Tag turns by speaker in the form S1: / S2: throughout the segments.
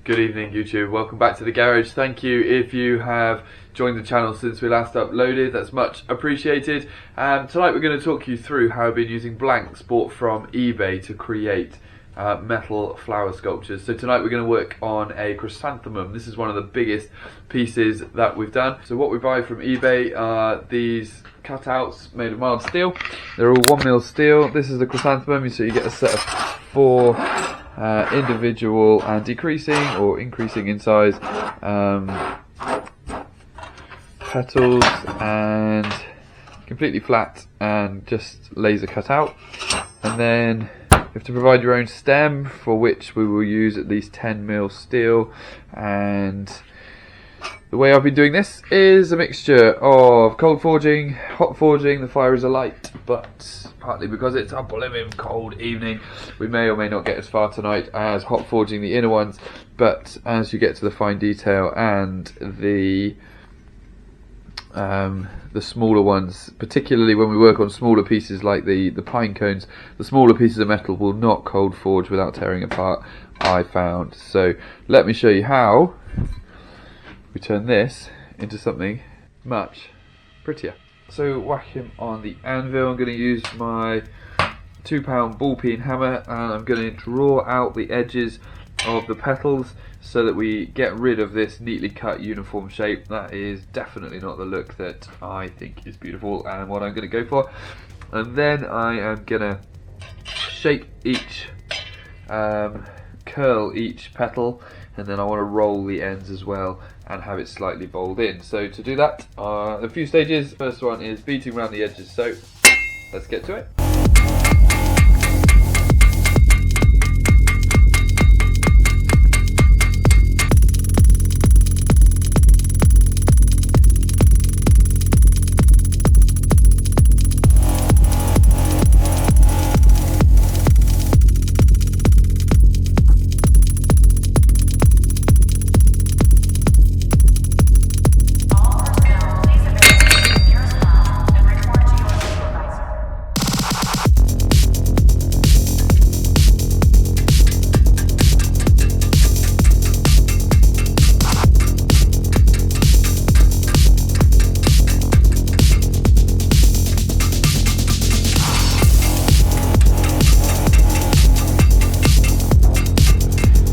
S1: Good evening YouTube, welcome back to the garage. Thank you if you have joined the channel since we last uploaded, that's much appreciated. Tonight we're going to talk you through how I've been using blanks bought from eBay to create metal flower sculptures. So tonight we're going to work on a chrysanthemum. This is one of the biggest pieces that we've done. So what we buy from eBay are these cutouts made of mild steel. They're all 1mm steel. This is the chrysanthemum, so you get a set of 4 individual and decreasing or increasing in size petals, and completely flat and just laser cut out. And then you have to provide your own stem, for which we will use at least 10mm steel. And the way I've been doing this is a mixture of cold forging, hot forging. The fire is alight, but partly because it's a blooming cold evening, we may or may not get as far tonight as hot forging the inner ones. But as you get to the fine detail and the smaller ones, particularly when we work on smaller pieces like the pine cones, the smaller pieces of metal will not cold forge without tearing apart, I found. So let me show you how we turn this into something much prettier. So whack him on the anvil. I'm going to use my 2-pound ball peen hammer, and I'm going to draw out the edges of the petals so that we get rid of this neatly cut uniform shape. That is definitely not the look that I think is beautiful and what I'm going to go for. And then I am going to shape each, curl each petal, and then I want to roll the ends as well and have it slightly bowled in. So to do that, a few stages. First one is beating around the edges, so let's get to it.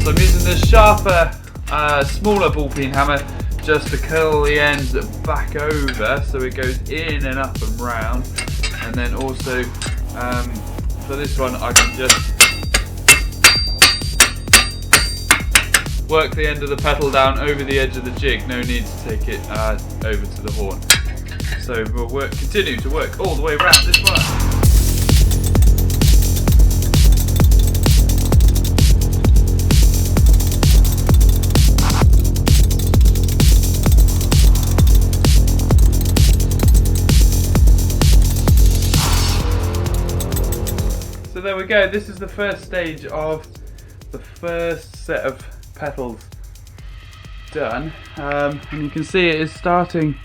S1: So I'm using the sharper, smaller ball peen hammer just to curl the ends back over so it goes in and up and round. And then also for this one I can just work the end of the petal down over the edge of the jig, no need to take it over to the horn. So we'll continue to work all the way around this one. So there we go, this is the first stage of the first set of petals done, and you can see it is starting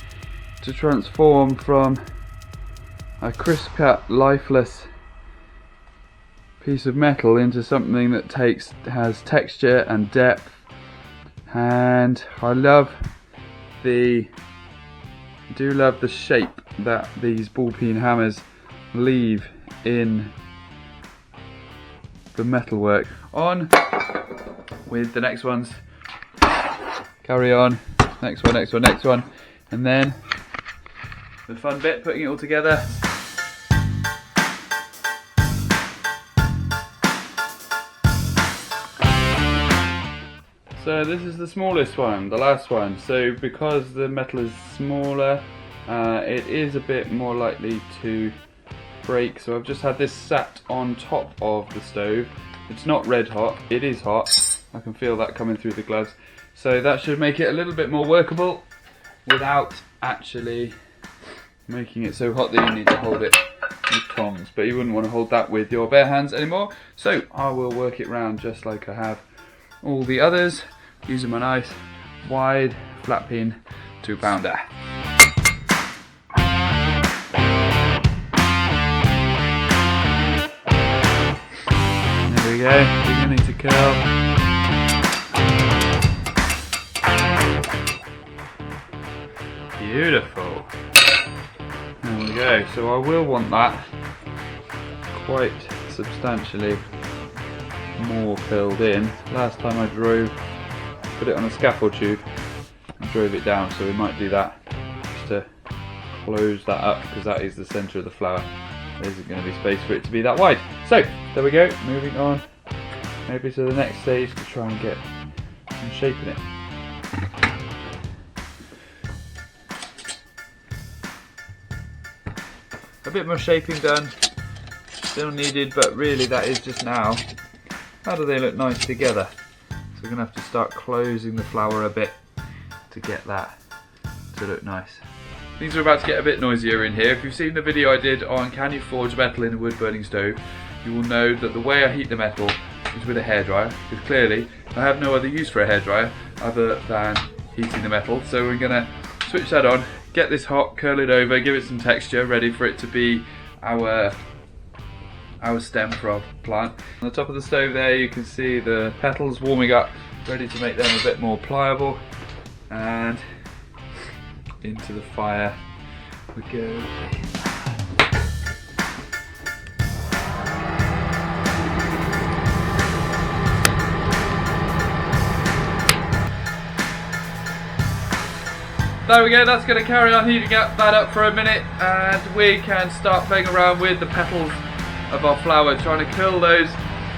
S1: to transform from a crisp cut, lifeless piece of metal into something that has texture and depth. And I do love the shape that these ball peen hammers leave in the metalwork. On with the next ones. Carry on. Next one, next one, next one. And then the fun bit, putting it all together. So this is the smallest one, the last one. So because the metal is smaller, it is a bit more likely to break. So I've just had this sat on top of the stove. It's not red hot, it is hot. I can feel that coming through the gloves. So that should make it a little bit more workable without actually making it so hot that you need to hold it with tongs. But you wouldn't want to hold that with your bare hands anymore. So I will work it round just like I have all the others, using my nice wide flat peen 2-pounder. There we go, beginning to curl. Beautiful. There we go. So I will want that quite substantially more filled in. Last time I put it on a scaffold tube and drove it down, so we might do that just to close that up, because that is the centre of the flower. There isn't going to be space for it to be that wide. So there we go, moving on maybe to the next stage to try and get some shape in it. A bit more shaping done, still needed, but really that is just now. How do they look nice together? So we're going to have to start closing the flower a bit to get that to look nice. Things are about to get a bit noisier in here. If you've seen the video I did on can you forge metal in a wood burning stove, you will know that the way I heat the metal is with a hairdryer, because clearly I have no other use for a hairdryer other than heating the metal. So we're going to switch that on, get this hot, curl it over, give it some texture, ready for it to be our stem for our plant. On the top of the stove there you can see the petals warming up, ready to make them a bit more pliable, and into the fire we go. There we go, that's going to carry on heating that up for a minute, and we can start playing around with the petals of our flower, trying to curl those,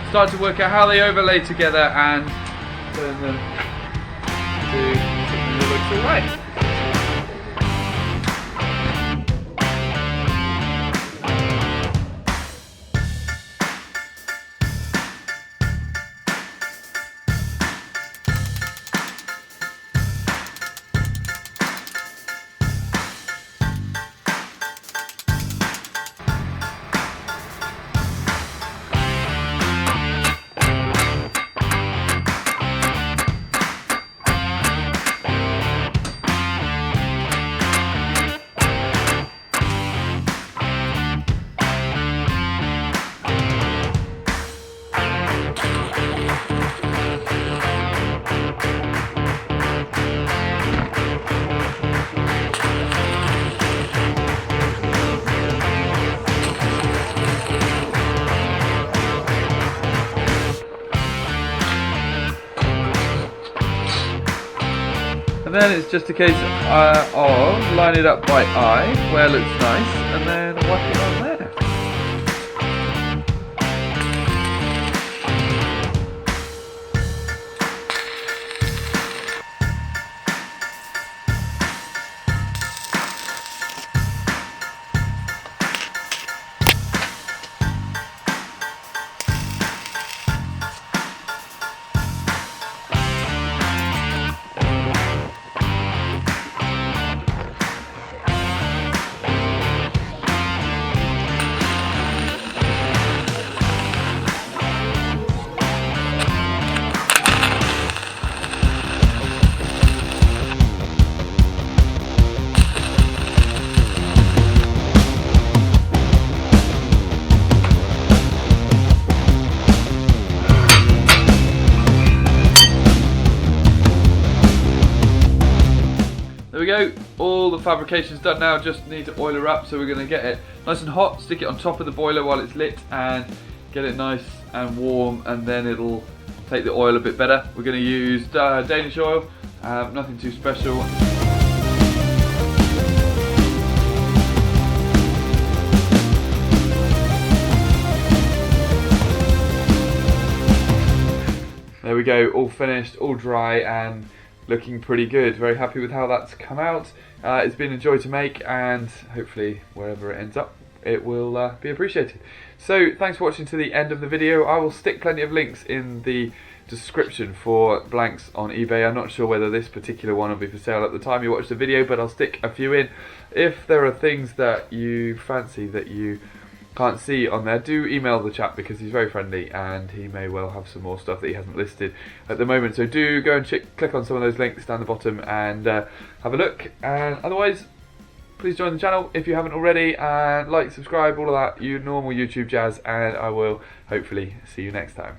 S1: start to work out how they overlay together and turn them to something that looks alright. And then it's just a case of line it up by eye, where it looks nice, and then whack it on there. There we go, all the fabrication's done now, just need to oil her up, so we're going to get it nice and hot, stick it on top of the boiler while it's lit and get it nice and warm, and then it'll take the oil a bit better. We're going to use Danish oil, nothing too special. There we go, all finished, all dry and looking pretty good. Very happy with how that's come out. It's been a joy to make, and hopefully wherever it ends up it will be appreciated. So thanks for watching to the end of the video. I will stick plenty of links in the description for blanks on eBay. I'm not sure whether this particular one will be for sale at the time you watch the video, but I'll stick a few in. If there are things that you fancy that you can't see on there, do email the chap, because he's very friendly and he may well have some more stuff that he hasn't listed at the moment. So do go and click on some of those links down the bottom and have a look. And otherwise, please join the channel if you haven't already, and like, subscribe, all of that, you normal YouTube jazz, and I will hopefully see you next time.